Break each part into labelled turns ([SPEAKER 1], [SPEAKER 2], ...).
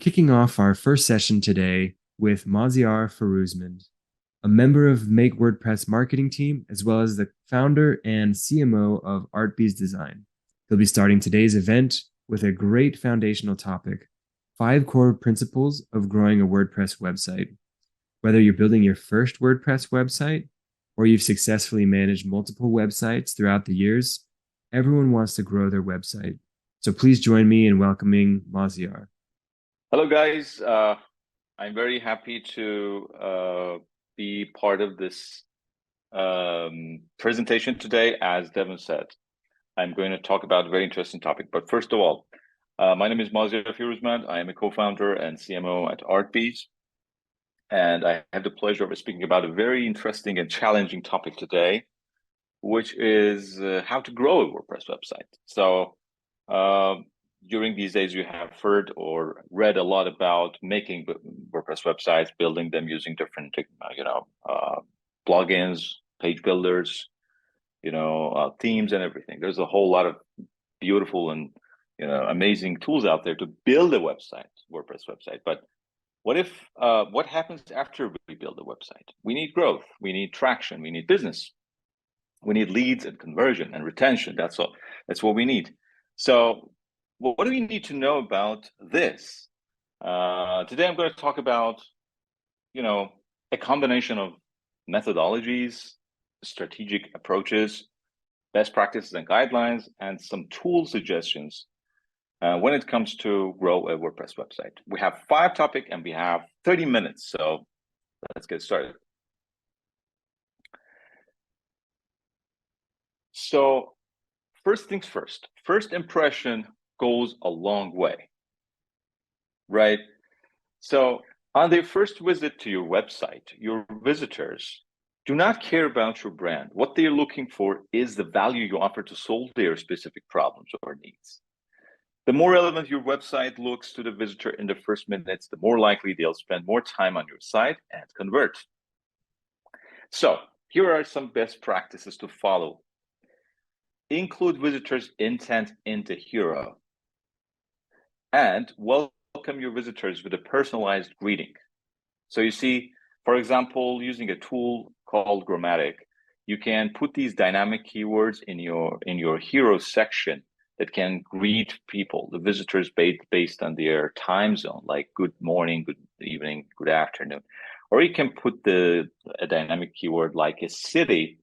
[SPEAKER 1] kicking off our first session today with Maziar Firuzmand, a member of Make WordPress marketing team, as well as the founder and CMO of ArtBees Design. He'll be starting today's event with a great foundational topic, 5 core principles of growing a WordPress website. Whether you're building your first WordPress website or you've successfully managed multiple websites throughout the years, everyone wants to grow their website. So please join me in welcoming Maziar.
[SPEAKER 2] Hello, guys. I'm very happy to be part of this presentation today. As Devin said, I'm going to talk about a very interesting topic. But first of all, my name is Maziar Firuzmand. I am a co-founder and CMO at ArtBees. And I have the pleasure of speaking about a very interesting and challenging topic today, which is how to grow a WordPress website. So during these days, you have heard or read a lot about making WordPress websites, building them using different, plugins, page builders, themes and everything. There's a whole lot of beautiful and, amazing tools out there to build a website, WordPress website. But what happens after we build a website? We need growth, we need traction, we need business, we need leads and conversion and retention. That's all. That's what we need. So what do we need to know about this? Today, I'm going to talk about, a combination of methodologies, strategic approaches, best practices and guidelines, and some tool suggestions when it comes to grow a WordPress website. We have 5 topics and we have 30 minutes. So let's get started. So first things first, first impression goes a long way, right? So on their first visit to your website, your visitors do not care about your brand. What they're looking for is the value you offer to solve their specific problems or needs. The more relevant your website looks to the visitor in the first minutes, the more likely they'll spend more time on your site and convert. So here are some best practices to follow. Include visitors' intent in the hero, and welcome your visitors with a personalized greeting. So you see, for example, using a tool called Grammatic, you can put these dynamic keywords in your hero section that can greet people, the visitors, based on their time zone, like good morning, good evening, good afternoon. Or you can put a dynamic keyword like a city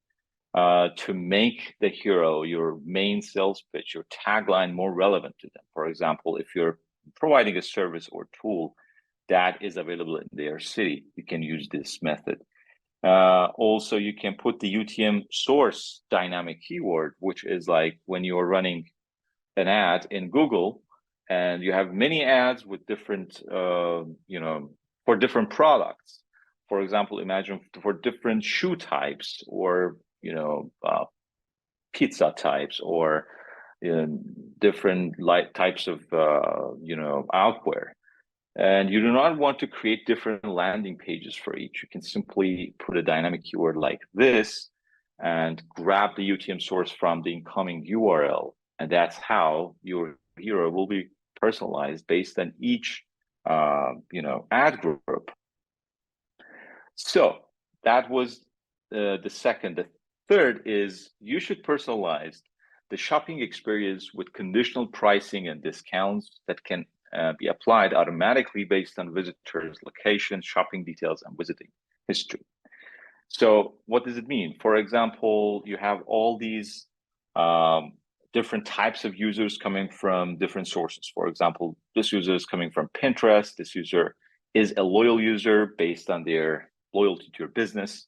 [SPEAKER 2] to make the hero, your main sales pitch, your tagline, more relevant to them. For example, if you're providing a service or tool that is available in their city, you can use this method. Also, you can put the UTM source dynamic keyword, which is like when you're running an ad in Google and you have many ads with different, for different products. For example, imagine for different shoe types or pizza types or different types of outwear, and you do not want to create different landing pages for each. You can simply put a dynamic keyword like this and grab the UTM source from the incoming URL, and that's how your hero will be personalized based on each ad group. So that was the second. The third is you should personalize the shopping experience with conditional pricing and discounts that can be applied automatically based on visitors' location, shopping details, and visiting history. So what does it mean? For example, you have all these different types of users coming from different sources. For example, this user is coming from Pinterest. This user is a loyal user based on their loyalty to your business.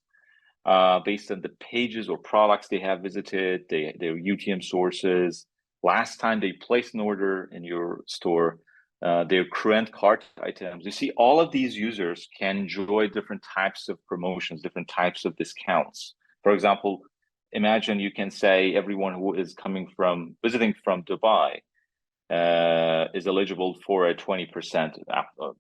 [SPEAKER 2] Based on the pages or products they have visited, their UTM sources, last time they placed an order in your store, their current cart items. You see, all of these users can enjoy different types of promotions, different types of discounts. For example, imagine you can say everyone who is visiting from Dubai is eligible for a 20%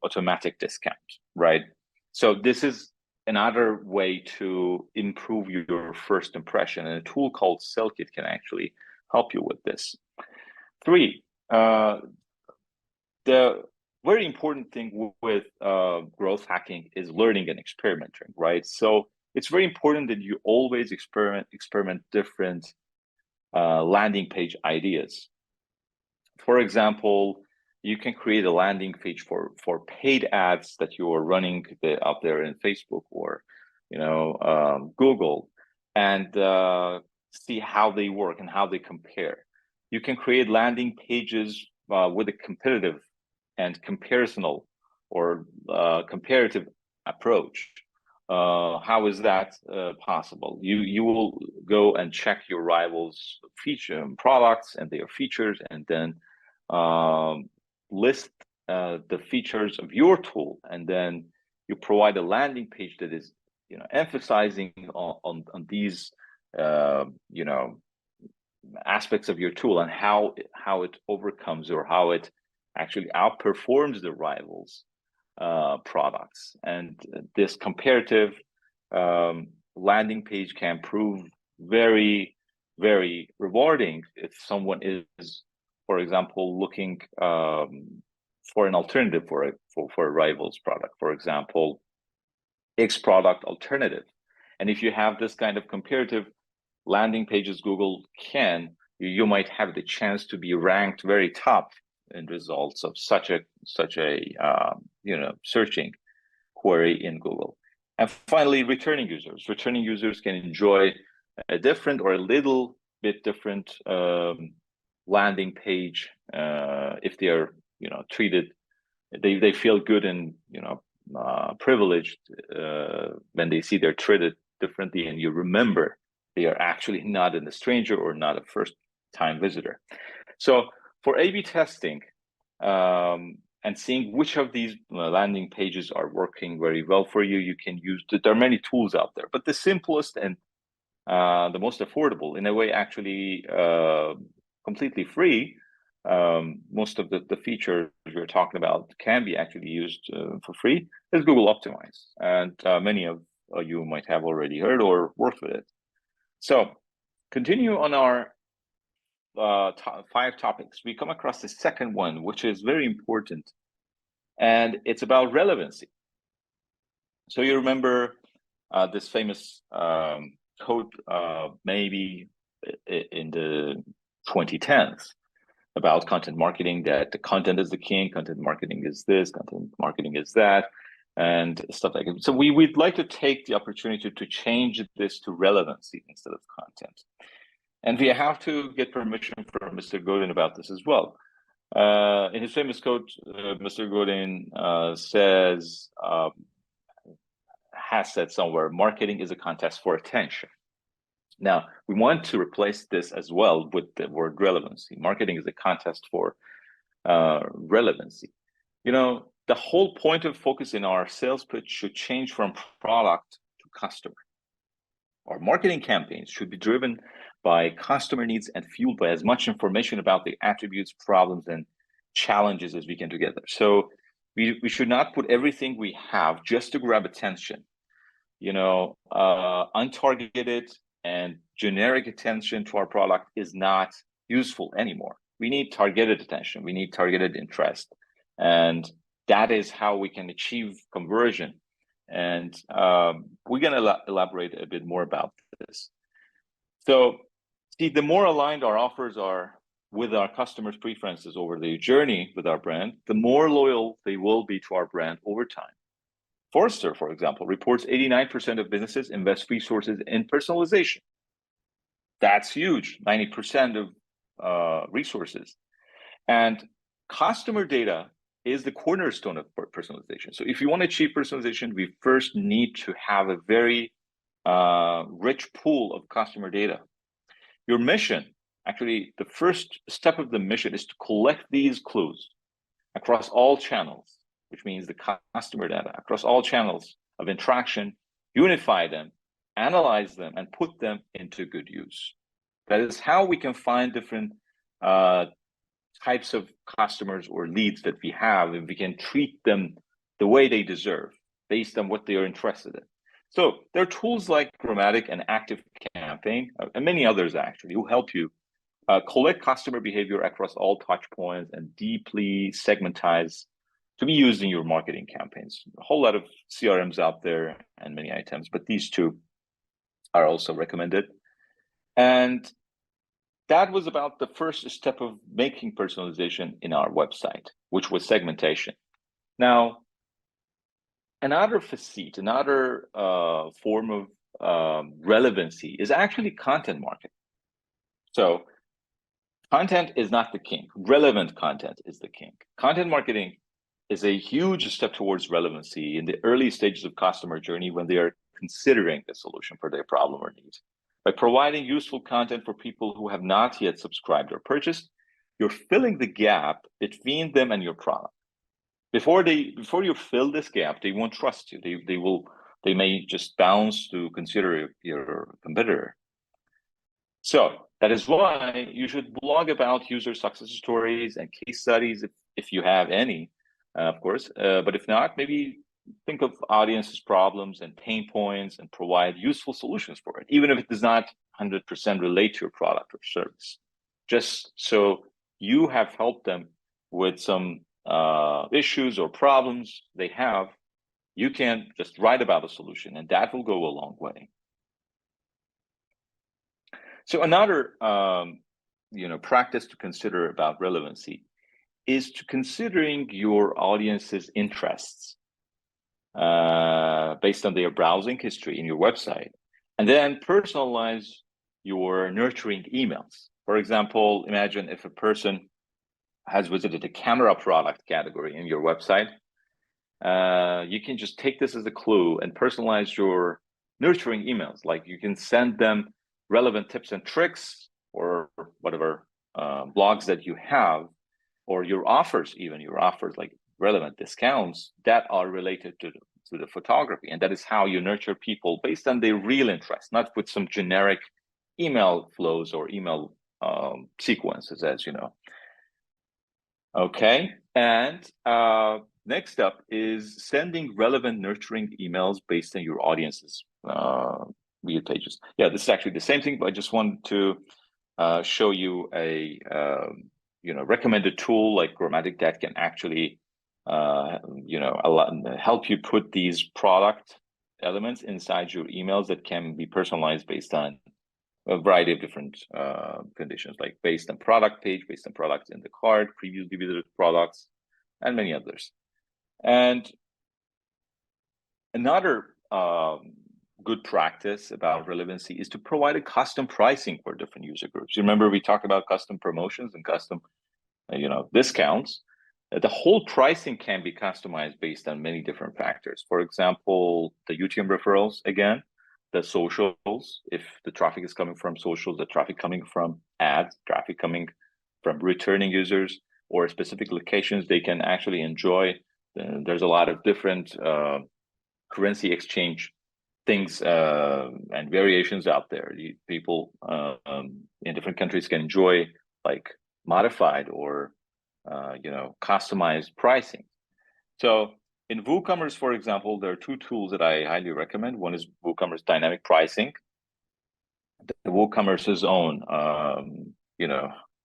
[SPEAKER 2] automatic discount, right? So this is another way to improve your first impression, and a tool called SellKit can actually help you with this. 3, the very important thing with growth hacking is learning and experimenting, right? So it's very important that you always experiment different landing page ideas. For example, you can create a landing page for paid ads that you are running up there in Facebook or Google, and see how they work and how they compare. You can create landing pages with a competitive and comparisonal or comparative approach. How is that possible? You will go and check your rivals' feature products and their features, and then list the features of your tool, and then you provide a landing page that is emphasizing on these aspects of your tool and how it overcomes or how it actually outperforms the rivals products. And this comparative landing page can prove very, very rewarding if someone is, for example, looking for an alternative for a rival's product. For example, X product alternative. And if you have this kind of comparative landing pages, Google you might have the chance to be ranked very top in results of such a searching query in Google. And finally, returning users. Returning users can enjoy a different or a little bit different landing page if they are treated. They feel good and privileged when they see they're treated differently, and you remember they are actually not a stranger or not a first-time visitor. So for A/B testing and seeing which of these landing pages are working very well for you, you can use. There are many tools out there, but the simplest and the most affordable, in a way, actually completely free. Most of the features we're talking about can be actually used for free. Is Google Optimize, and many of you might have already heard or worked with it. So continue on our 5 topics. We come across the second one, which is very important, and it's about relevancy. So you remember this famous quote, maybe in the 2010s, about content marketing, that the content is the king, content marketing is this, content marketing is that, and stuff like that. So we'd like to take the opportunity to change this to relevancy instead of content. And we have to get permission from Mr. Godin about this as well. In his famous quote, Mr. Godin has said somewhere, marketing is a contest for attention. Now, we want to replace this as well with the word relevancy. Marketing is a contest for relevancy. The whole point of focus in our sales pitch should change from product to customer. Our marketing campaigns should be driven by customer needs and fueled by as much information about the attributes, problems, and challenges as we can together. So we should not put everything we have just to grab attention. Untargeted and generic attention to our product is not useful anymore. We need targeted attention. We need targeted interest. And that is how we can achieve conversion. And we're going to elaborate a bit more about this. So, see, the more aligned our offers are with our customers' preferences over their journey with our brand, the more loyal they will be to our brand over time. Forrester, for example, reports 89% of businesses invest resources in personalization. That's huge, 90% of resources. And customer data is the cornerstone of personalization. So if you want to achieve personalization, we first need to have a very rich pool of customer data. Your mission, actually, the first step of the mission is to collect these clues across all channels, which means the customer data across all channels of interaction, unify them, analyze them, and put them into good use. That is how we can find different types of customers or leads that we have, and we can treat them the way they deserve based on what they are interested in. So there are tools like Grammatic and Active Campaign, and many others actually, who help you collect customer behavior across all touch points and deeply segmentize to be used in your marketing campaigns. A whole lot of CRMs out there and many items, but these two are also recommended. And that was about the first step of making personalization in our website, which was segmentation. Now, another facet, another form of relevancy is actually content marketing. So content is not the king. Relevant content is the king. Content marketing is a huge step towards relevancy in the early stages of customer journey when they are considering a solution for their problem or need. By providing useful content for people who have not yet subscribed or purchased, you're filling the gap between them and your product. Before you fill this gap, they won't trust you. They may just bounce to consider your competitor. So that is why you should blog about user success stories and case studies if you have any, of course. But if not, maybe think of audience's problems and pain points and provide useful solutions for it, even if it does not 100% relate to your product or service. Just so you have helped them with some issues or problems they have, you can just write about a solution, and that will go a long way. So another practice to consider about relevancy is to considering your audience's interests based on their browsing history in your website, and then personalize your nurturing emails. For example, imagine if a person has visited a camera product category in your website, you can just take this as a clue and personalize your nurturing emails. Like you can send them relevant tips and tricks or whatever blogs that you have, or your offers, even your offers like relevant discounts that are related to the photography. And that is how you nurture people based on their real interest, not with some generic email flows or email sequences, as you know. Okay, and next up is sending relevant nurturing emails based on your audience's view pages. Yeah, this is actually the same thing, but I just wanted to show you a recommended tool like Grammatic that can actually help you put these product elements inside your emails that can be personalized based on a variety of different conditions, like based on product page, based on products in the cart, previously visited products, and many others. And another good practice about relevancy is to provide a custom pricing for different user groups. You remember we talked about custom promotions and custom discounts. The whole pricing can be customized based on many different factors. For example, the UTM referrals, again, the socials, if the traffic is coming from socials, the traffic coming from ads, traffic coming from returning users or specific locations they can actually enjoy. There's a lot of different currency exchange things and variations out there. People in different countries can enjoy like modified or customized pricing. So in WooCommerce, for example, there are two tools that I highly recommend. One is WooCommerce Dynamic Pricing, the WooCommerce's own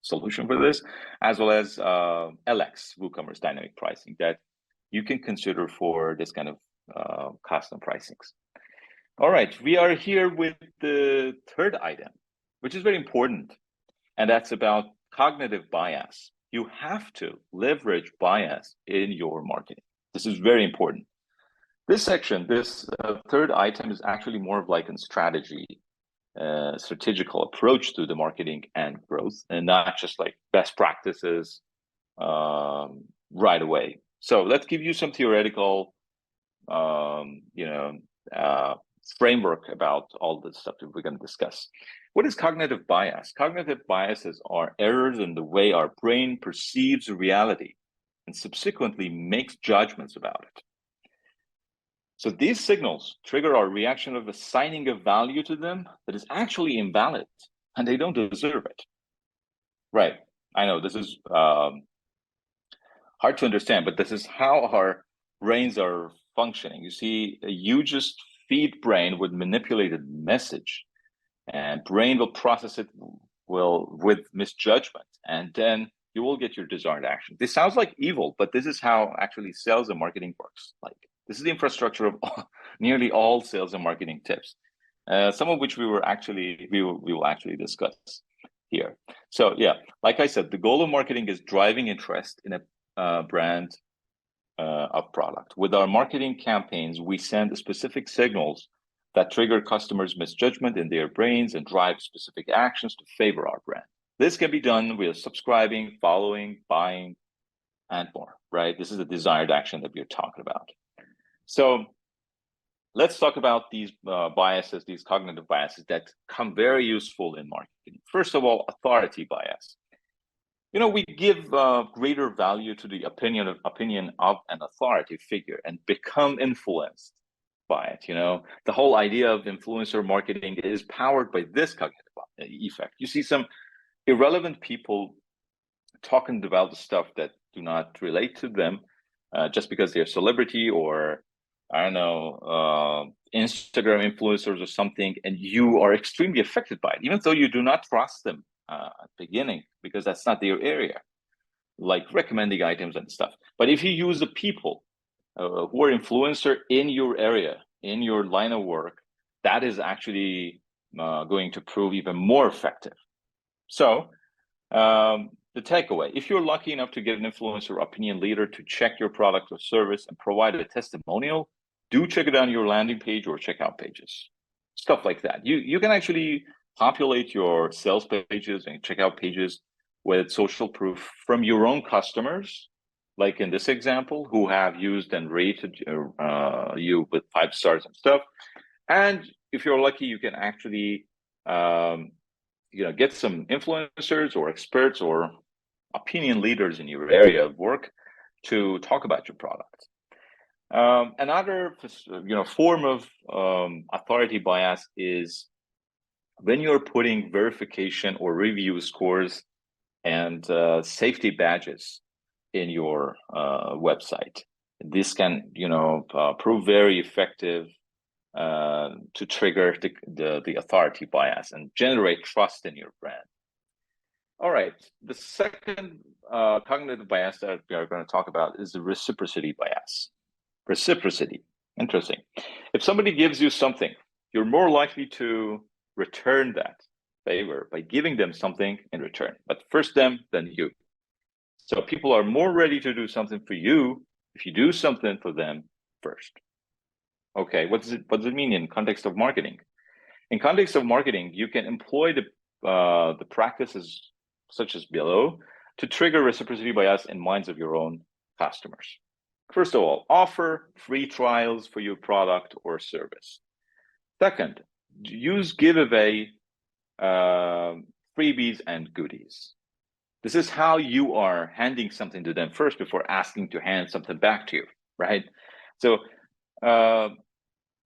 [SPEAKER 2] solution for this, as well as LX, WooCommerce Dynamic Pricing, that you can consider for this kind of custom pricings. All right, we are here with the third item, which is very important, and that's about cognitive bias. You have to leverage bias in your marketing. This is very important. This section, this third item is actually more of like a strategical approach to the marketing and growth, and not just like best practices right away. So let's give you some theoretical, framework about all this stuff that we're going to discuss. What is cognitive bias? Cognitive biases are errors in the way our brain perceives reality and subsequently makes judgments about it. So these signals trigger our reaction of assigning a value to them that is actually invalid, and they don't deserve it. Right, I know this is hard to understand, but this is how our brains are functioning. You see, you just feed brain with manipulated message, and brain will process it with misjudgment, and then you will get your desired action. This sounds like evil, but this is how actually sales and marketing works. Like, this is the infrastructure of nearly all sales and marketing tips, some of which we will actually discuss here. So yeah, like I said, the goal of marketing is driving interest in a brand, a product. With our marketing campaigns, we send specific signals that trigger customers' misjudgment in their brains and drive specific actions to favor our brand. This can be done with subscribing, following, buying, and more, right? This is the desired action that we're talking about. So let's talk about these biases, these cognitive biases that come very useful in marketing. First of all, authority bias. You know, we give greater value to the opinion of an authority figure and become influenced by it. You know, the whole idea of influencer marketing is powered by this cognitive effect. You see some irrelevant people talking about the stuff that do not relate to them just because they're a celebrity or, I don't know, Instagram influencers or something, and you are extremely affected by it, even though you do not trust them at the beginning because that's not their area, like recommending items and stuff. But if you use the people who are influencer in your area, in your line of work, that is actually going to prove even more effective. So the takeaway, if you're lucky enough to get an influencer opinion leader to check your product or service and provide a testimonial, do check it on your landing page or checkout pages, stuff like that. You can actually populate your sales pages and checkout pages with social proof from your own customers, like in this example, who have used and rated you with 5 stars and stuff. And if you're lucky, you can actually get some influencers or experts or opinion leaders in your area of work to talk about your product. Another form of authority bias is when you're putting verification or review scores and safety badges in your website. This can prove very effective to trigger the authority bias and generate trust in your brand. All right, the second cognitive bias that we are going to talk about is the reciprocity bias. Reciprocity, interesting. If somebody gives you something, you're more likely to return that favor by giving them something in return, but first them, then you. So people are more ready to do something for you if you do something for them first. Okay, what does it mean in context of marketing? In context of marketing, you can employ the practices such as below to trigger reciprocity bias in minds of your own customers. First of all, offer free trials for your product or service. Second, use giveaway freebies and goodies. This is how you are handing something to them first before asking to hand something back to you, right? So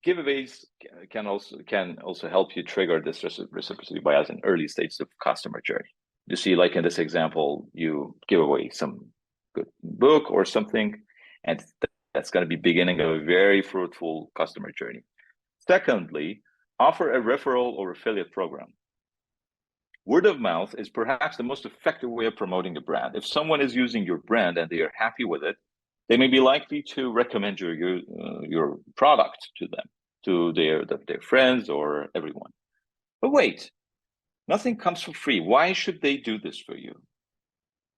[SPEAKER 2] giveaways can also help you trigger this reciprocity bias in early stages of customer journey. You see, like in this example, you give away some good book or something, and that's going to be beginning of a very fruitful customer journey. Secondly, offer a referral or affiliate program. Word of mouth is perhaps the most effective way of promoting a brand. If someone is using your brand and they are happy with it, they may be likely to recommend your product to them, to their friends or everyone. But wait, nothing comes for free. Why should they do this for you?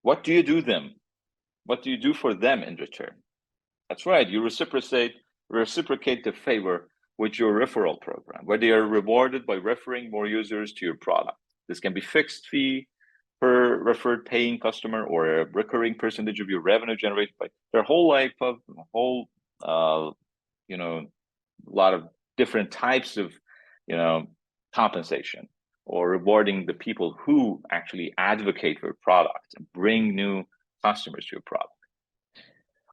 [SPEAKER 2] What do you do them? What do you do for them in return? That's right, you reciprocate the favor with your referral program, where they are rewarded by referring more users to your product. This can be fixed fee per referred paying customer or a recurring percentage of your revenue generated by their whole life of lot of different types of compensation or rewarding the people who actually advocate for your product and bring new customers to your product.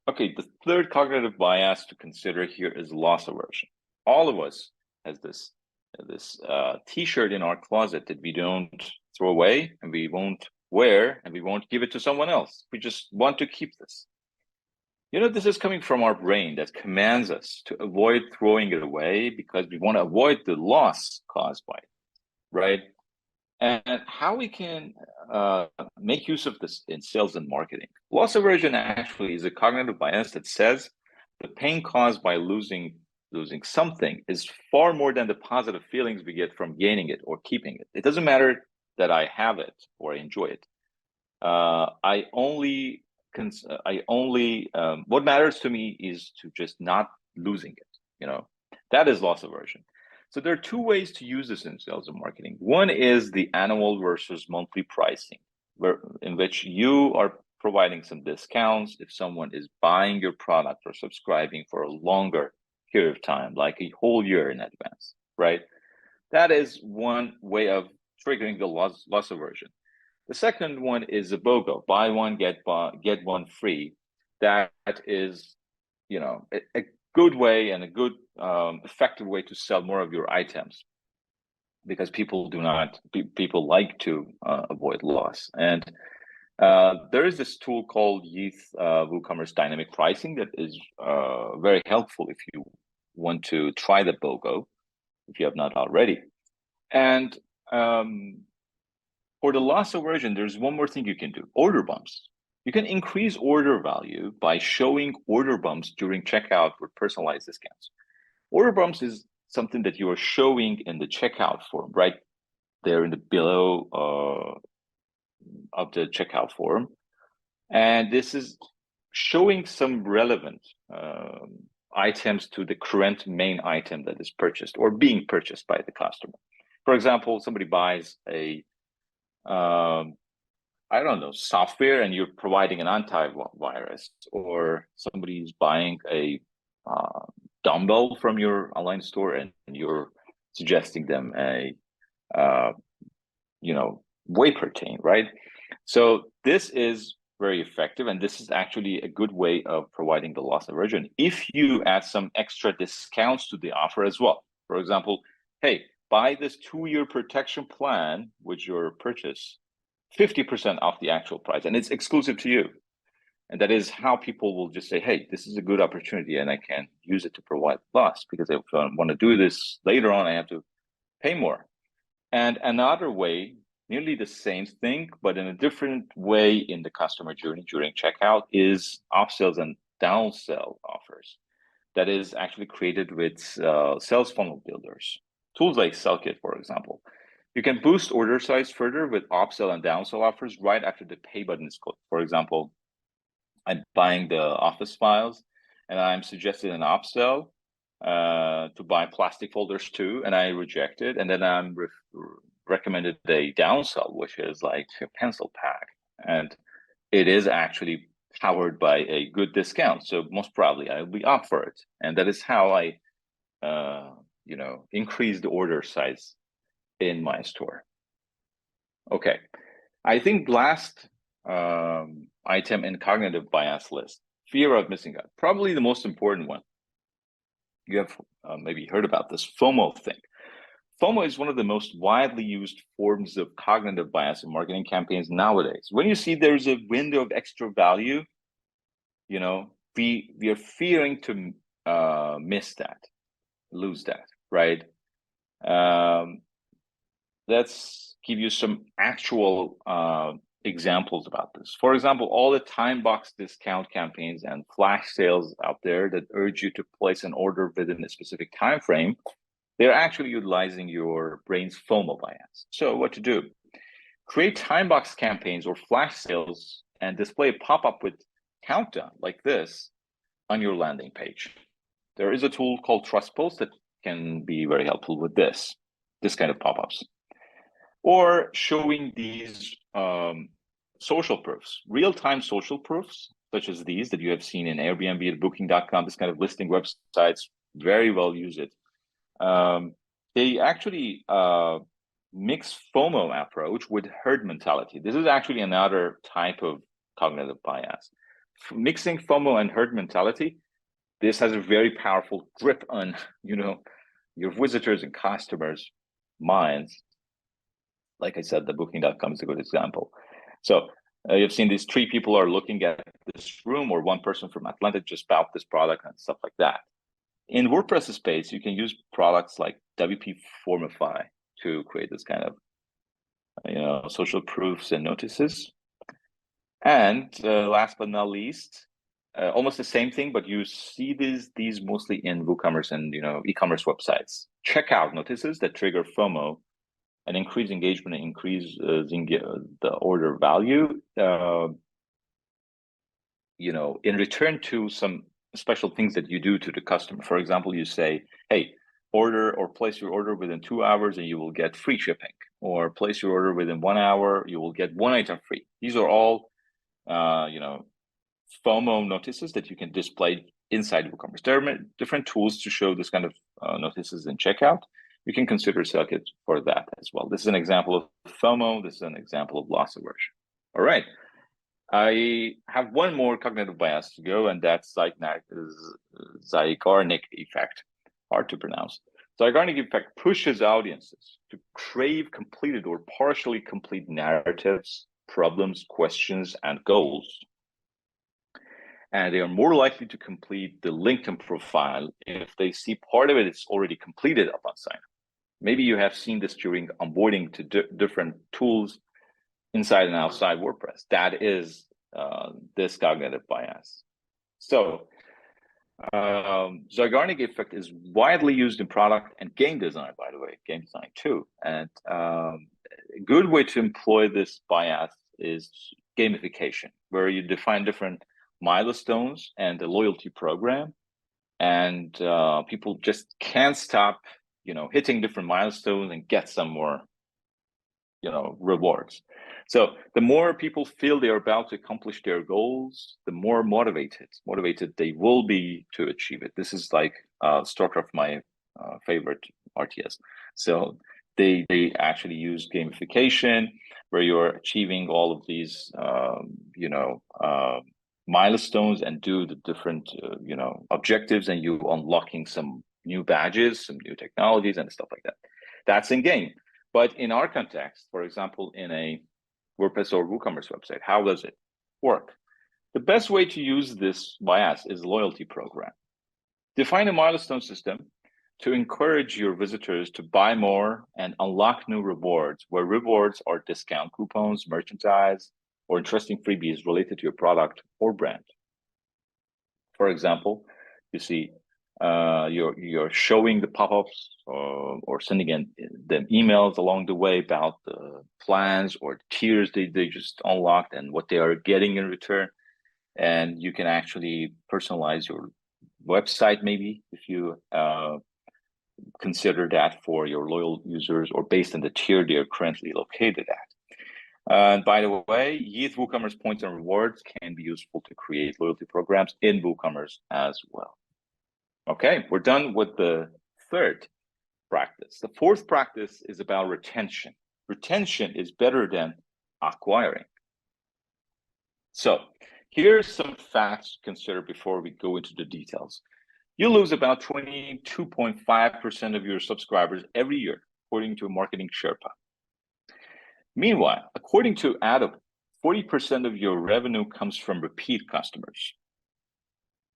[SPEAKER 2] Okay, the third cognitive bias to consider here is loss aversion. All of us has this t-shirt in our closet that we don't throw away and we won't wear and we won't give it to someone else. We just want to keep this. This is coming from our brain that commands us to avoid throwing it away because we want to avoid the loss caused by it, right? And how we can make use of this in sales and marketing. Loss aversion actually is a cognitive bias that says the pain caused by losing something is far more than the positive feelings we get from gaining it or keeping it. It doesn't matter that I have it or I enjoy it. What matters to me is to just not losing it. That is loss aversion. So there are two ways to use this in sales and marketing. One is the annual versus monthly pricing, in which you are providing some discounts if someone is buying your product or subscribing for a longer period of time, like a whole year in advance, right? That is one way of triggering the loss aversion. The second one is a BOGO, buy one, get one free. That is, a good way and a good effective way to sell more of your items, because people like to avoid loss. And there is this tool called WooCommerce Dynamic Pricing that is very helpful if you want to try the BOGO, if you have not already. And for the loss aversion, there's one more thing you can do: order bumps. You can increase order value by showing order bumps during checkout with personalized discounts. Order bumps is something that you are showing in the checkout form, right there in the below of the checkout form. And this is showing some relevant items to the current main item that is purchased or being purchased by the customer. For example, somebody buys a software, and you're providing an antivirus, or somebody's buying a dumbbell from your online store, and you're suggesting them a whey protein, right? So this is very effective, and this is actually a good way of providing the loss aversion if you add some extra discounts to the offer as well. For example, hey, buy this 2-year protection plan with your purchase, 50% off the actual price, and it's exclusive to you. And that is how people will just say, hey, this is a good opportunity and I can use it to provide loss, because if I want to do this later on, I have to pay more. And another way, nearly the same thing, but in a different way in the customer journey during checkout, is upsells and downsell offers. That is actually created with sales funnel builders. Tools like SellKit, for example. You can boost order size further with upsell and downsell offers right after the pay button is clicked. For example, I'm buying the office files and I'm suggested an upsell to buy plastic folders too, and I reject it. And then I'm recommended a downsell, which is like a pencil pack. And it is actually powered by a good discount. So most probably I'll be up for it. And that is how I, increase the order size in my store. Okay, I think last item in cognitive bias list, fear of missing out, probably the most important one. You have maybe heard about this FOMO thing. FOMO is one of the most widely used forms of cognitive bias in marketing campaigns nowadays. When you see there's a window of extra value, we are fearing to lose that, right? Let's give you some actual examples about this. For example, all the time box discount campaigns and flash sales out there that urge you to place an order within a specific time frame, they're actually utilizing your brain's FOMO bias. So what to do? Create time box campaigns or flash sales and display a pop-up with countdown like this on your landing page. There is a tool called Trust Post that can be very helpful with this kind of pop-ups. Or showing these social proofs, real-time social proofs, such as these that you have seen in Airbnb and Booking.com, this kind of listing websites, very well use it. They actually mix FOMO approach with herd mentality. This is actually another type of cognitive bias. Mixing FOMO and herd mentality, this has a very powerful grip on, your visitors and customers' minds. Like I said, the Booking.com is a good example. So you've seen these 3 people are looking at this room, or one person from Atlanta just bought this product and stuff like that. In WordPress space, you can use products like WP Formify to create this kind of, social proofs and notices. And last but not least, almost the same thing, but you see these mostly in WooCommerce and e-commerce websites. Checkout notices that trigger FOMO and increase engagement and increase the order value. In return to some special things that you do to the customer. For example, you say, "Hey, order or place your order within 2 hours and you will get free shipping," or place your order within 1 hour, you will get one item free. These are all FOMO notices that you can display inside WooCommerce. There are different tools to show this kind of notices in checkout. You can consider Circuit for that as well. This is an example of FOMO. This is an example of loss aversion. All right. I have one more cognitive bias to go, and that's Zeigarnik effect. Hard to pronounce. Zeigarnik effect pushes audiences to crave completed or partially complete narratives, problems, questions, and goals. And they are more likely to complete the LinkedIn profile if they see part of it is already completed upon sign up. Maybe you have seen this during onboarding to different tools inside and outside WordPress. That is this cognitive bias. So Zeigarnik effect is widely used in product and game design, by the way, game design too. And a good way to employ this bias is gamification, where you define different milestones and the loyalty program, and people just can't stop, hitting different milestones and get some more, rewards. So the more people feel they are about to accomplish their goals, the more motivated they will be to achieve it. This is like StarCraft, my favorite RTS. So they actually use gamification, where you're achieving all of these, milestones and do the different, objectives, and you unlocking some new badges, some new technologies, and stuff like that. That's in game. But in our context, for example, in a WordPress or WooCommerce website, how does it work? The best way to use this bias is loyalty program. Define a milestone system to encourage your visitors to buy more and unlock new rewards, where rewards are discount coupons, merchandise, or interesting freebies related to your product or brand. For example, you see you're showing the pop-ups or sending them emails along the way about the plans or the tiers they just unlocked and what they are getting in return. And you can actually personalize your website, maybe, if you consider that for your loyal users or based on the tier they are currently located at. And by the way, youth WooCommerce points and rewards can be useful to create loyalty programs in WooCommerce as well. Okay, we're done with the third practice. The fourth practice is about retention. Retention is better than acquiring. So here's some facts to consider before we go into the details. You lose about 22.5% of your subscribers every year, according to Marketing Sherpa. Meanwhile, according to Adobe, 40% of your revenue comes from repeat customers.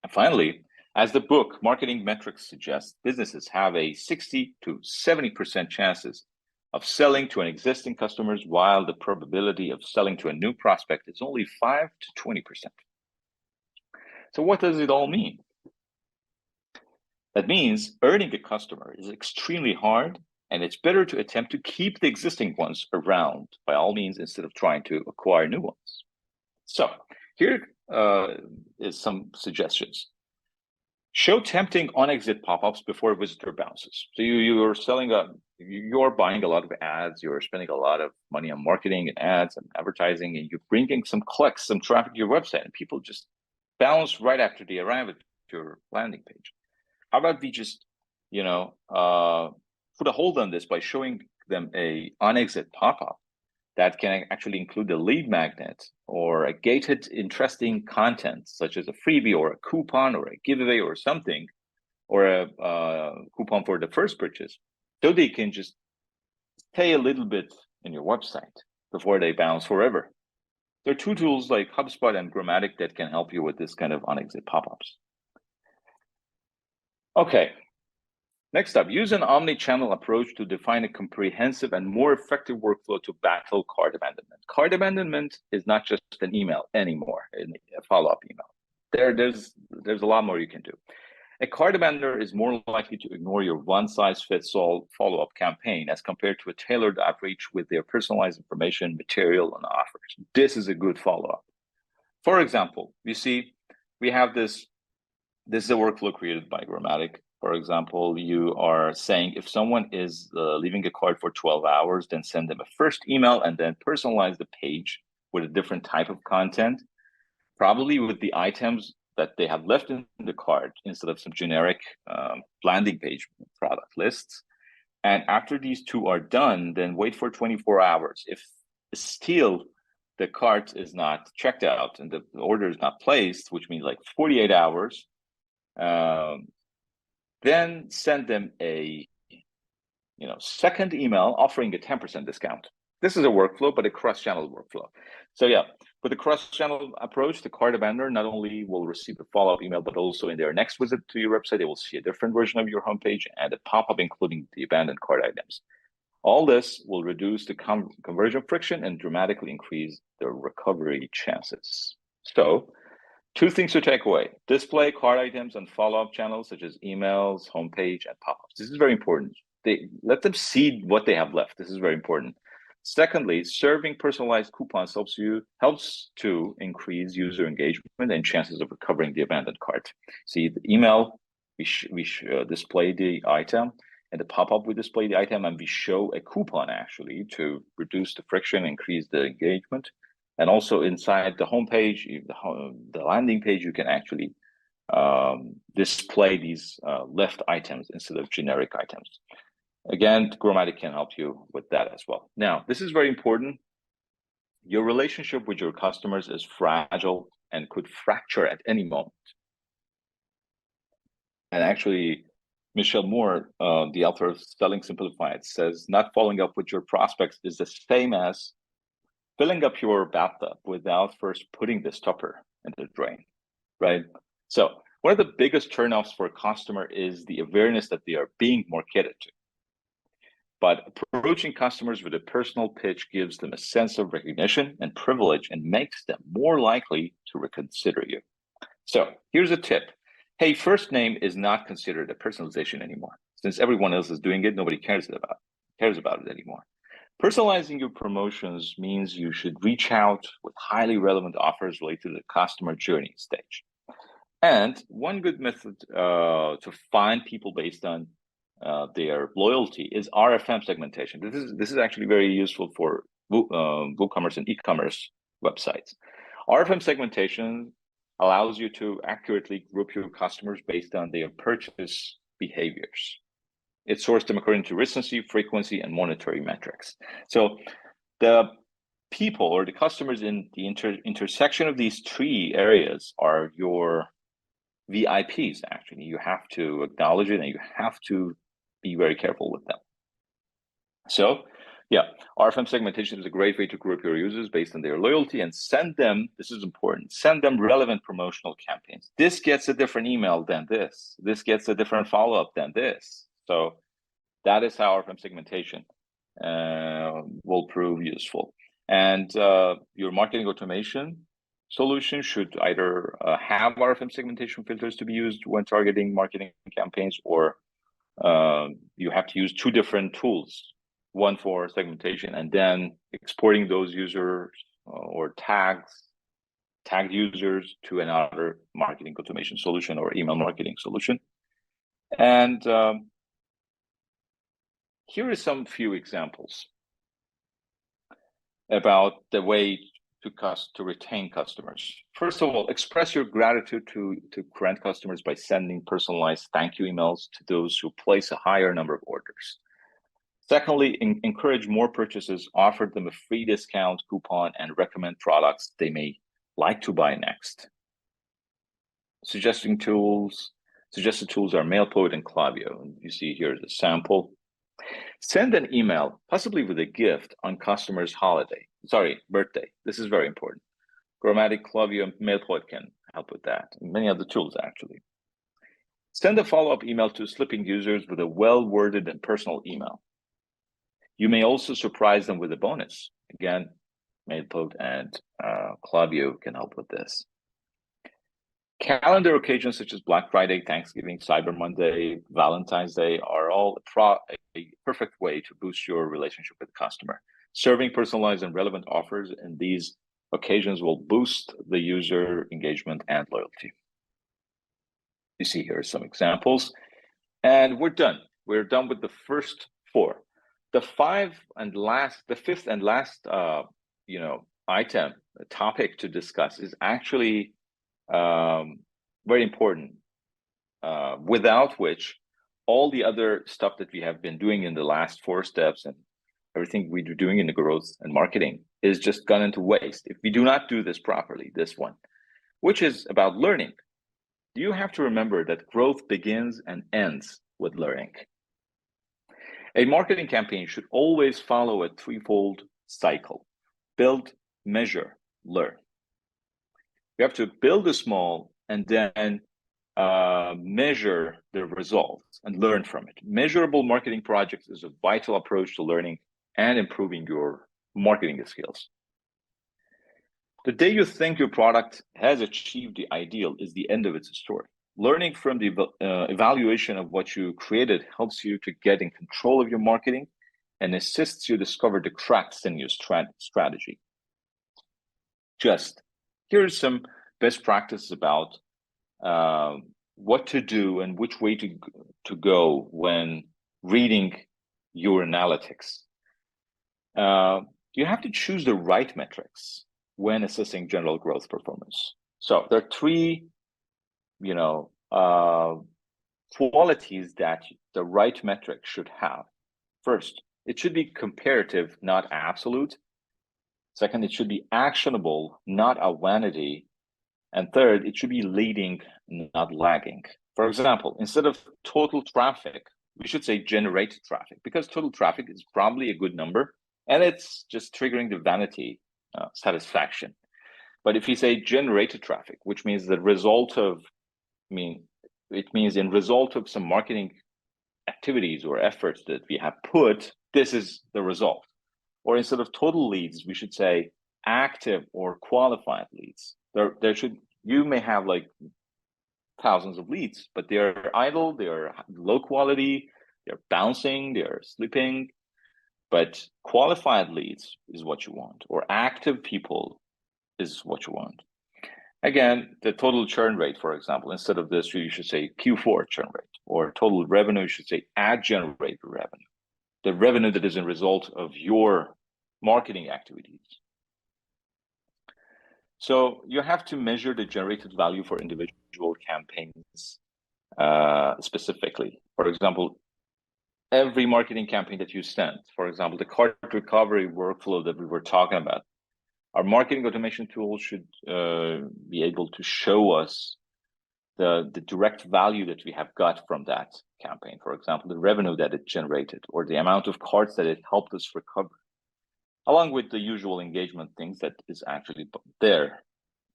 [SPEAKER 2] And finally, as the book Marketing Metrics suggests, businesses have a 60 to 70% chances of selling to an existing customers, while the probability of selling to a new prospect is only 5 to 20%. So what does it all mean? That means earning a customer is extremely hard, and it's better to attempt to keep the existing ones around by all means instead of trying to acquire new ones. So here is some suggestions. Show tempting on-exit pop-ups before a visitor bounces. So you're buying a lot of ads, you're spending a lot of money on marketing and ads and advertising, and you're bringing some clicks, some traffic to your website, and people just bounce right after they arrive at your landing page. How about we just, put a hold on this by showing them a on-exit pop-up that can actually include a lead magnet or a gated interesting content, such as a freebie or a coupon or a giveaway or something, or a coupon for the first purchase, so they can just stay a little bit in your website before they bounce forever. There are two tools like HubSpot and Grammatic that can help you with this kind of on-exit pop-ups. Okay, Next up, use an omni-channel approach to define a comprehensive and more effective workflow to battle cart abandonment. Cart abandonment is not just an email anymore, a follow-up email. There's a lot more you can do. A cart abandoner is more likely to ignore your one-size-fits-all follow-up campaign as compared to a tailored outreach with their personalized information, material, and offers. This is a good follow-up. For example, you see, we have this is a workflow created by Grammatic. For example, you are saying if someone is leaving a cart for 12 hours, then send them a first email and then personalize the page with a different type of content, probably with the items that they have left in the cart instead of some generic landing page product lists. And after these two are done, then wait for 24 hours. If still the cart is not checked out and the order is not placed, which means like 48 hours, then send them a second email offering a 10% discount. This is a workflow, but a cross-channel workflow. So yeah, with the cross-channel approach, the cart abandoner not only will receive a follow-up email, but also in their next visit to your website, they will see a different version of your homepage and a pop-up including the abandoned cart items. All this will reduce the conversion friction and dramatically increase the recovery chances. So, two things to take away: display cart items on follow-up channels such as emails, homepage, and pop-ups. This is very important. Let them see what they have left. This is very important. Secondly, serving personalized coupons helps to increase user engagement and chances of recovering the abandoned cart. See, the email, we display the item, and the pop-up we display the item, and we show a coupon actually to reduce the friction, increase the engagement. And also inside the homepage, the landing page, you can actually display these left items instead of generic items. Again, Grammatic can help you with that as well. Now, this is very important. Your relationship with your customers is fragile and could fracture at any moment. And actually, Michelle Moore, the author of Selling Simplified, says not following up with your prospects is the same as filling up your bathtub without first putting the stopper in the drain, right? So one of the biggest turnoffs for a customer is the awareness that they are being marketed to. But approaching customers with a personal pitch gives them a sense of recognition and privilege and makes them more likely to reconsider you. So here's a tip. Hey, first name is not considered a personalization anymore. Since everyone else is doing it, nobody cares about it anymore. Personalizing your promotions means you should reach out with highly relevant offers related to the customer journey stage. And one good method to find people based on their loyalty is RFM segmentation. This is actually very useful for WooCommerce and e-commerce websites. RFM segmentation allows you to accurately group your customers based on their purchase behaviors. It sorts them according to recency, frequency, and monetary metrics. So the people or the customers in the intersection of these three areas are your VIPs, actually. You have to acknowledge it and you have to be very careful with them. So yeah, RFM segmentation is a great way to group your users based on their loyalty and send them, this is important, send them relevant promotional campaigns. This gets a different email than this. This gets a different follow-up than this. So that is how RFM segmentation will prove useful. And your marketing automation solution should either have RFM segmentation filters to be used when targeting marketing campaigns, or you have to use two different tools, one for segmentation and then exporting those users or tagged users to another marketing automation solution or email marketing solution. And here are some few examples about the way to retain customers. First of all, express your gratitude to current customers by sending personalized thank you emails to those who place a higher number of orders. Secondly, encourage more purchases, offer them a free discount coupon, and recommend products they may like to buy next. Suggested tools are MailPoet and Klaviyo. And you see here the sample. Send an email, possibly with a gift on customer's birthday. This is very important. Grammatic, Klaviyo, and MailPoet can help with that. And many other tools, actually. Send a follow-up email to slipping users with a well-worded and personal email. You may also surprise them with a bonus. Again, Mailpod and Klaviyo can help with this. Calendar occasions such as Black Friday, Thanksgiving, Cyber Monday, Valentine's Day are all a perfect way to boost your relationship with the customer. Serving personalized and relevant offers in these occasions will boost the user engagement and loyalty. You see here are some examples, and we're done. We're done with the first four. The fifth and last, item, topic to discuss is actually very important, without which all the other stuff that we have been doing in the last 4 steps and everything we're doing in the growth and marketing is just gone into waste. If we do not do this properly, this one, which is about learning, you have to remember that growth begins and ends with learning. A marketing campaign should always follow a threefold cycle: build, measure, learn. You have to build a small and then measure the results and learn from it. Measurable marketing projects is a vital approach to learning and improving your marketing skills. The day you think your product has achieved the ideal is the end of its story. Learning from the evaluation of what you created helps you to get in control of your marketing and assists you discover the cracks in your strategy. Just here's some best practices about what to do and which way to go when reading your analytics. You have to choose the right metrics when assessing general growth performance. So there are 3 qualities that the right metric should have. First, it should be comparative, not absolute. Second, it should be actionable, not a vanity. And third, it should be leading, not lagging. For example, instead of total traffic, we should say generated traffic, because total traffic is probably a good number and it's just triggering the vanity satisfaction. But if you say generated traffic, which means the result of, it means in result of some marketing activities or efforts that we have put, this is the result. Or instead of total leads, we should say active or qualified leads. You may have like thousands of leads, but they're idle, they're low quality, they're bouncing, they're sleeping. But qualified leads is what you want, or active people is what you want. Again, the total churn rate, for example, instead of this, you should say Q4 churn rate, or total revenue, you should say ad generated revenue, the revenue that is a result of your marketing activities. So you have to measure the generated value for individual campaigns specifically. For example, every marketing campaign that you send, for example, the cart recovery workflow that we were talking about, our marketing automation tool should be able to show us the direct value that we have got from that campaign. For example, the revenue that it generated or the amount of carts that it helped us recover, along with the usual engagement things that is actually there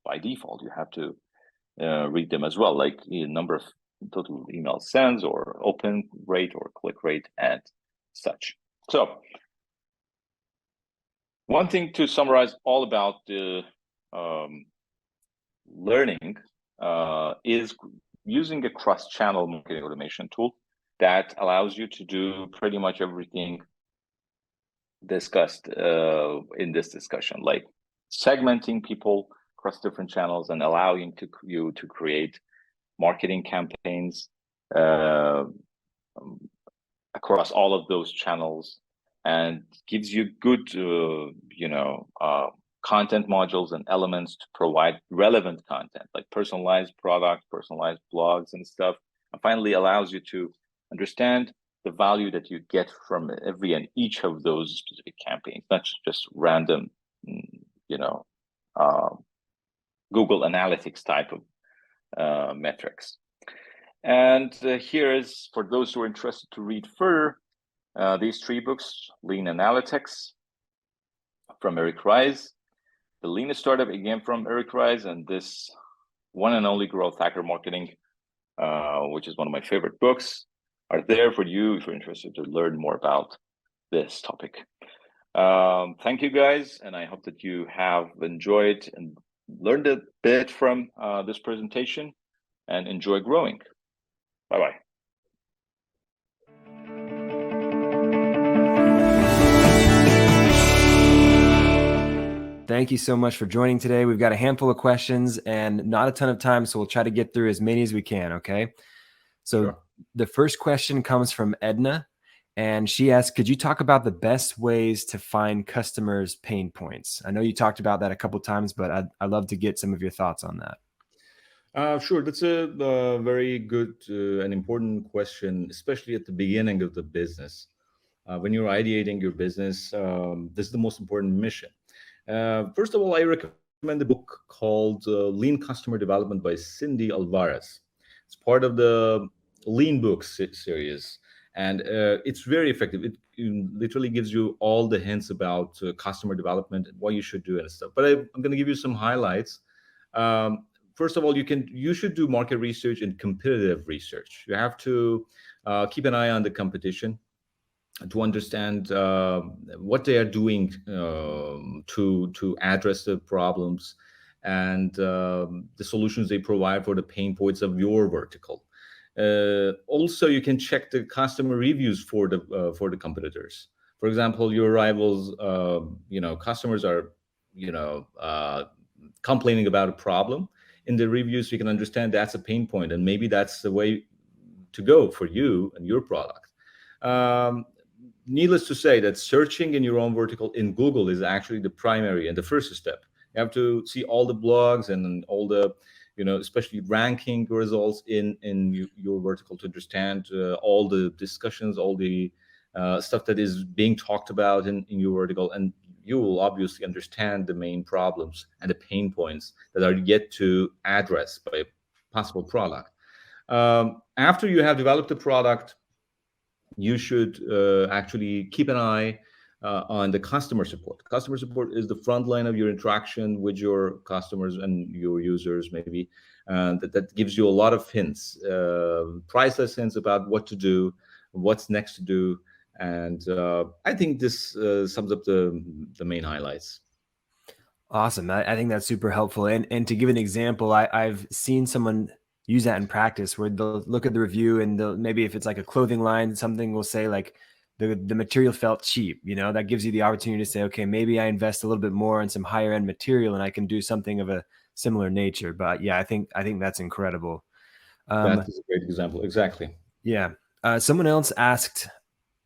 [SPEAKER 2] by default. You have to read them as well, like the number of total email sends or open rate or click rate and such. So one thing to summarize all about the learning is using a cross-channel marketing automation tool that allows you to do pretty much everything discussed in this discussion, like segmenting people across different channels and allowing you to create marketing campaigns across all of those channels, and gives you good content modules and elements to provide relevant content, like personalized product, personalized blogs and stuff, and finally allows you to understand the value that you get from every and each of those specific campaigns, not just random Google Analytics type of metrics. And here is, for those who are interested to read further, these 3 books: Lean Analytics from Eric Ries, The Lean Startup, again from Eric Ries, and this one and only Growth Hacker Marketing which is one of my favorite books, are there for you if you're interested to learn more about this topic. Thank you guys, and I hope that you have enjoyed and learned a bit from this presentation and enjoy growing. Bye-bye.
[SPEAKER 1] Thank you so much for joining today. We've got a handful of questions and not a ton of time, so we'll try to get through as many as we can, okay? So
[SPEAKER 3] Sure.
[SPEAKER 1] The first question comes from Edna, and she asks, could you talk about the best ways to find customers' pain points? I know you talked about that a couple of times, but I'd love to get some of your thoughts on that.
[SPEAKER 3] Sure. That's a very good and important question, especially at the beginning of the business. When you're ideating your business, this is the most important mission. First of all, I recommend a book called Lean Customer Development by Cindy Alvarez. It's part of the Lean Books series, and it's very effective. It literally gives you all the hints about customer development and what you should do and stuff. But I'm going to give you some highlights. First of all, you should do market research and competitive research. You have to keep an eye on the competition to understand what they are doing to address the problems and the solutions they provide for the pain points of your vertical. Also, you can check the customer reviews for the competitors. For example, your rivals, customers are, complaining about a problem. In the reviews, you can understand that's a pain point, and maybe that's the way to go for you and your product. Needless to say that searching in your own vertical in Google is actually the primary and the first step. You have to see all the blogs and all the, especially ranking results in your vertical to understand all the discussions, all the stuff that is being talked about in your vertical. And you will obviously understand the main problems and the pain points that are yet to address by a possible product. After you have developed the product, you should actually keep an eye on the customer support. Customer support is the front line of your interaction with your customers and your users, maybe. That gives you a lot of hints, priceless hints about what to do, what's next to do. And I think this sums up the main highlights.
[SPEAKER 1] Awesome. I think that's super helpful. And to give an example, I've seen someone use that in practice where they'll look at the review and maybe if it's like a clothing line, something will say like the material felt cheap, that gives you the opportunity to say, okay, maybe I invest a little bit more in some higher end material and I can do something of a similar nature. But yeah, I think that's incredible.
[SPEAKER 3] That is a great example. Exactly.
[SPEAKER 1] Yeah. Someone else asked,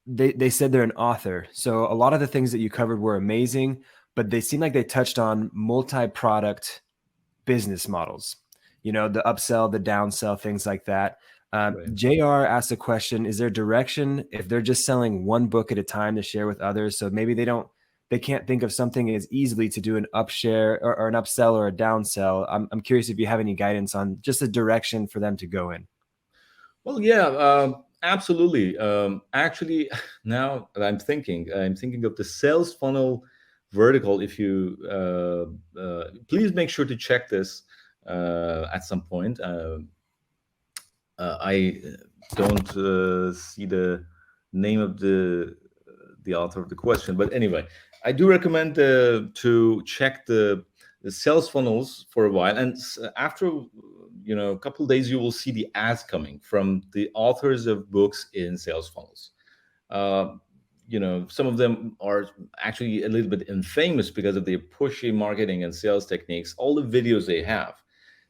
[SPEAKER 1] they said they're an author. So a lot of the things that you covered were amazing, but they seem like they touched on multi-product business models. The upsell, the downsell, things like that.
[SPEAKER 3] Right.
[SPEAKER 1] JR asked a question, is there direction if they're just selling one book at a time to share with others? So maybe they can't think of something as easily to do an upshare or an upsell or a downsell. I'm curious if you have any guidance on just a direction for them to go in.
[SPEAKER 3] Well, yeah, absolutely. Actually, now that I'm thinking of the sales funnel vertical. If you please make sure to check this at some point. I don't see the name of the author of the question, but anyway, I do recommend to check the sales funnels for a while, and after a couple of days, you will see the ads coming from the authors of books in sales funnels. Some of them are actually a little bit infamous because of their pushy marketing and sales techniques. All the videos they have,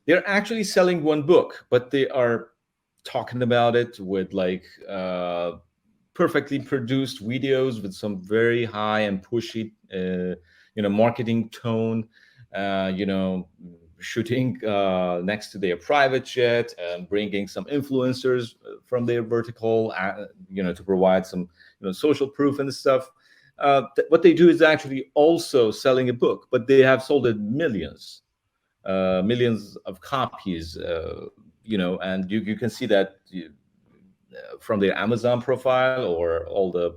[SPEAKER 3] they're actually selling one book, but they are talking about it with like perfectly produced videos with some very high and pushy, marketing tone. Shooting next to their private jet and bringing some influencers from their vertical, to provide some, social proof and stuff. What they do is actually also selling a book, but they have sold it millions of copies, and you can see that from their Amazon profile or all the,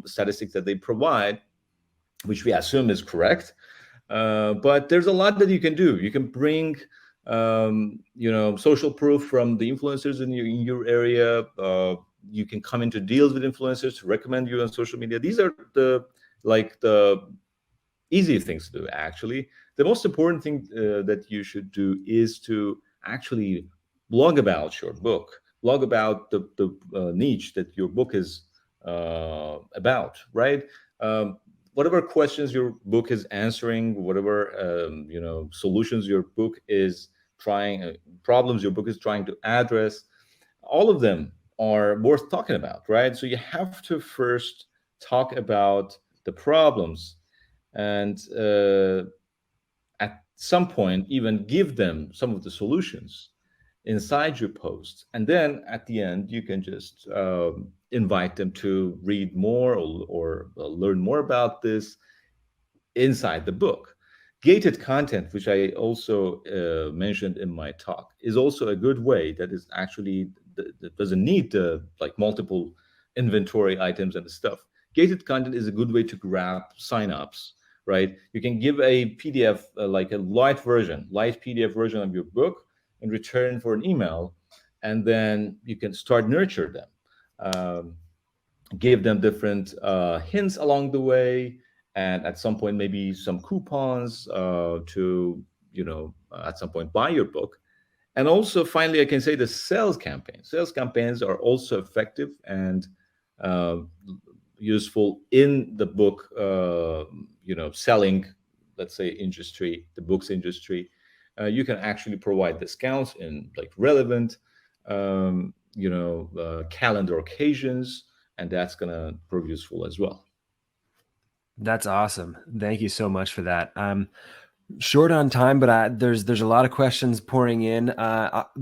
[SPEAKER 3] statistics that they provide, which we assume is correct. But there's a lot that you can do. You can bring social proof from the influencers in your area. You can come into deals with influencers to recommend you on social media. These are the easy things to do. Actually, the most important thing that you should do is to actually blog about your book, blog about the niche that your book is about, right? Whatever questions your book is answering, whatever solutions your book is trying, problems your book is trying to address, all of them are worth talking about, right? So you have to first talk about the problems, and at some point even give them some of the solutions inside your post, and then at the end you can just invite them to read more, or learn more about this inside the book. Gated content, which I also mentioned in my talk, is also a good way. That is actually that doesn't need like multiple inventory items and stuff. Gated content is a good way to grab signups, right? You can give a PDF, like a light PDF version of your book in return for an email, and then you can start nurture them. Give them different hints along the way, and at some point maybe some coupons to at some point buy your book. And also, finally, I can say the sales campaigns are also effective and uh, useful in the book selling, let's say, industry, the books industry. You can actually provide discounts in like relevant calendar occasions, and that's going to prove useful as well.
[SPEAKER 1] That's awesome. Thank you so much for that. Short on time, but there's a lot of questions pouring in.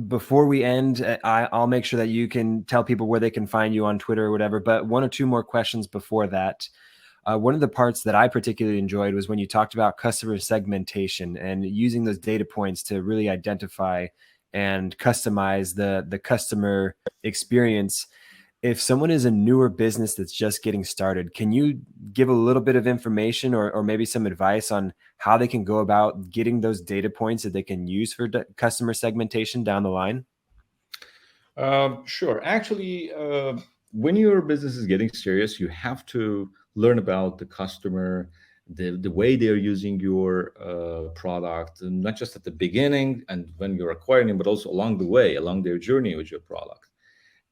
[SPEAKER 1] Before we end, I'll make sure that you can tell people where they can find you on Twitter or whatever. But one or two more questions before that. One of the parts that I particularly enjoyed was when you talked about customer segmentation and using those data points to really identify and customize the customer experience. If someone is a newer business that's just getting started, can you give a little bit of information or maybe some advice on how they can go about getting those data points that they can use for customer segmentation down the line?
[SPEAKER 3] Sure. Actually, when your business is getting serious, you have to learn about the customer, the way they're using your product, and not just at the beginning and when you're acquiring them, but also along the way, along their journey with your product.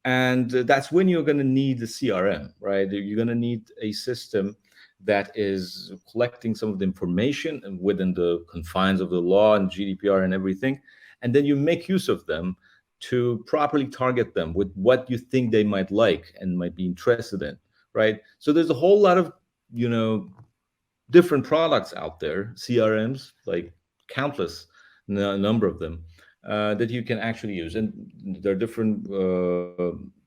[SPEAKER 3] And that's when you're going to need the CRM, right? You're going to need a system that is collecting some of the information and within the confines of the law and GDPR and everything. And then you make use of them to properly target them with what you think they might like and might be interested in, right? So there's a whole lot of, different products out there, CRMs, like countless number of them that you can actually use. And there are different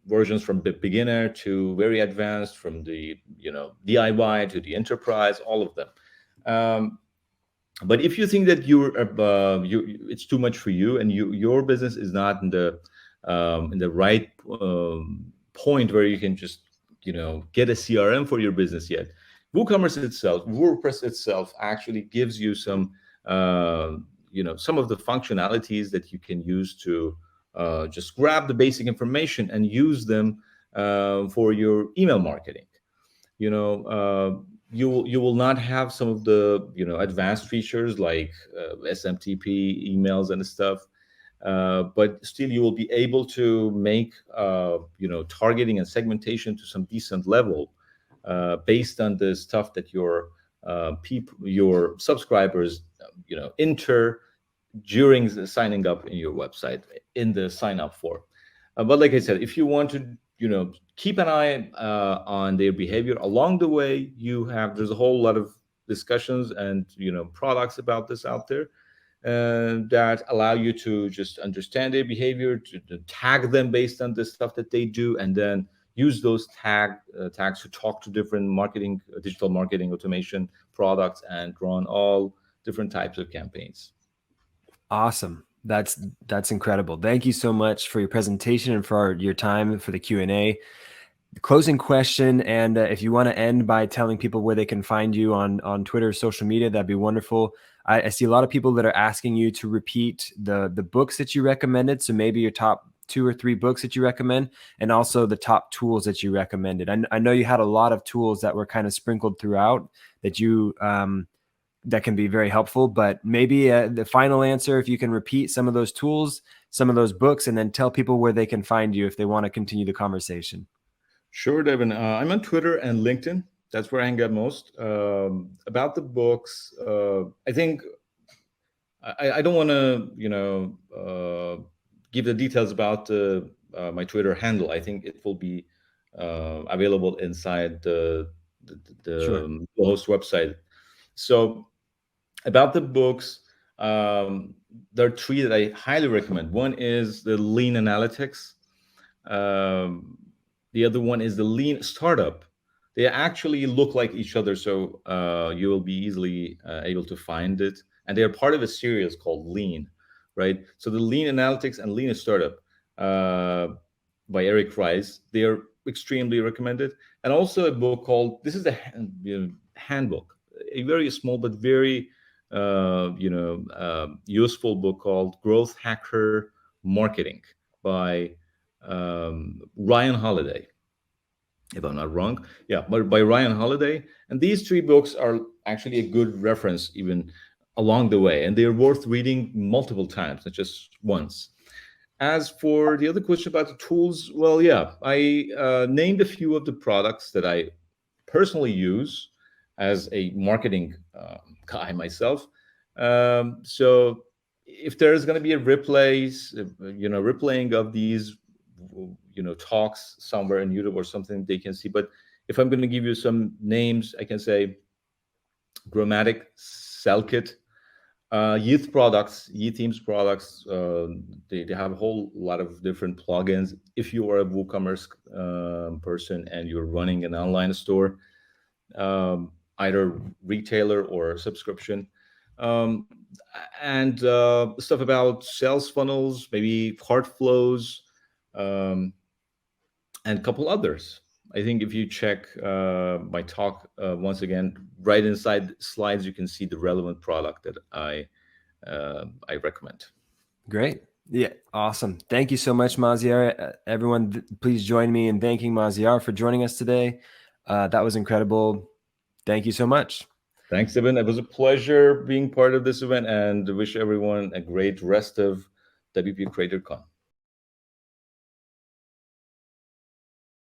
[SPEAKER 3] versions, from the beginner to very advanced, from the DIY to the enterprise, all of them. But if you think that it's too much for you, and your business is not in the right point where you can just get a CRM for your business yet, WooCommerce itself, WordPress itself, actually gives you some some of the functionalities that you can use to just grab the basic information and use them for your email marketing. You will not have some of the advanced features like SMTP emails and stuff, but still you will be able to make targeting and segmentation to some decent level based on the stuff that your subscribers enter during the signing up in your website in the sign up form. But like I said, if you want to keep an eye on their behavior along the way, there's a whole lot of discussions and products about this out there that allow you to just understand their behavior, to tag them based on the stuff that they do, and then use those tags to talk to different digital marketing automation products and run all different types of campaigns.
[SPEAKER 1] Awesome. That's incredible. Thank you so much for your presentation and for your time for the Q&A. Closing question, and if you want to end by telling people where they can find you on Twitter, social media, that'd be wonderful. I see a lot of people that are asking you to repeat the books that you recommended. So maybe your top 2 or 3 books that you recommend, and also the top tools that you recommended. I know you had a lot of tools that were kind of sprinkled throughout that you that can be very helpful, but maybe the final answer, if you can repeat some of those tools, some of those books, and then tell people where they can find you if they want to continue the conversation.
[SPEAKER 3] Sure, Devin. I'm on Twitter and LinkedIn. That's where I hang out most. About the books, I think I don't want to, give the details about my Twitter handle. I think it will be available inside the
[SPEAKER 1] Sure.
[SPEAKER 3] Bluehost website. So about the books, there are 3 that I highly recommend. One is the Lean Analytics. The other one is the Lean Startup. They actually look like each other, so you will be easily able to find it. And they are part of a series called Lean, right? So the Lean Analytics and Lean Startup by Eric Rice, they are extremely recommended. And also a book called, this is the handbook, a very small but very useful book called Growth Hacker Marketing by Ryan Holiday, if I'm not wrong. Yeah, but by Ryan Holiday. And these 3 books are actually a good reference even along the way, and they're worth reading multiple times, not just once. As for the other question about the tools, well, yeah, I named a few of the products that I personally use as a marketing guy myself. So if there's going to be a replaying of these, talks somewhere in YouTube or something, they can see. But if I'm going to give you some names, I can say Grammatic, Selkit, Youth products, Teams products, they have a whole lot of different plugins. If you are a WooCommerce person and you're running an online store, either retailer or subscription, and stuff about sales funnels, maybe cart flows, and a couple others. I think if you check my talk once again, right inside slides, you can see the relevant product that I recommend.
[SPEAKER 1] Great. Yeah. Awesome. Thank you so much, Maziar. Everyone, please join me in thanking Maziar for joining us today. That was incredible. Thank you so much.
[SPEAKER 3] Thanks, Evan. It was a pleasure being part of this event, and wish everyone a great rest of WP CreatorCon.